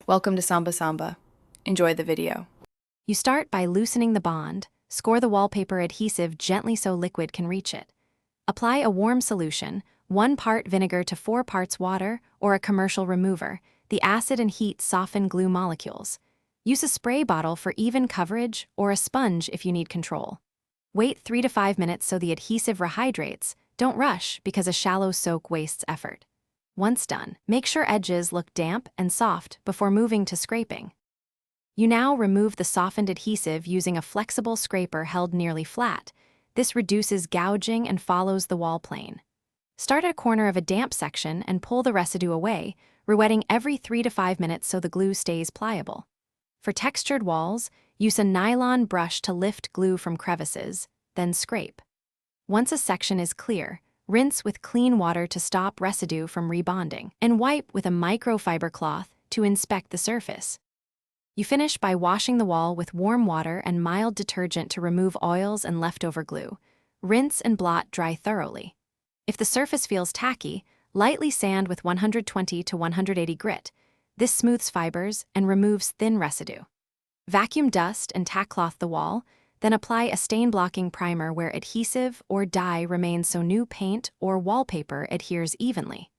Welcome to Samba Samba. Enjoy the video. You start by loosening the bond, score the wallpaper adhesive gently so liquid can reach it. Apply a warm solution, 1 part vinegar to 4 parts water, or a commercial remover. The acid and heat soften glue molecules. Use a spray bottle for even coverage or a sponge if you need control. Wait 3 to 5 minutes so the adhesive rehydrates. Don't rush because a shallow soak wastes effort. Once done, make sure edges look damp and soft before moving to scraping. You now remove the softened adhesive using a flexible scraper held nearly flat. This reduces gouging and follows the wall plane. Start at a corner of a damp section and pull the residue away, rewetting every 3 to 5 minutes so the glue stays pliable. For textured walls, use a nylon brush to lift glue from crevices, then scrape. Once a section is clear, rinse with clean water to stop residue from rebonding, and wipe with a microfiber cloth to inspect the surface. You finish by washing the wall with warm water and mild detergent to remove oils and leftover glue. Rinse and blot dry thoroughly. If the surface feels tacky, lightly sand with 120 to 180 grit. This smooths fibers and removes thin residue. Vacuum dust and tack cloth the wall, then apply a stain-blocking primer where adhesive or dye remains so new paint or wallpaper adheres evenly.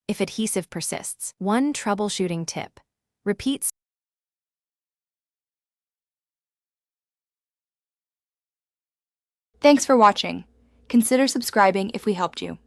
If adhesive persists, one troubleshooting tip: repeat. Thanks for watching. Consider subscribing if we helped you.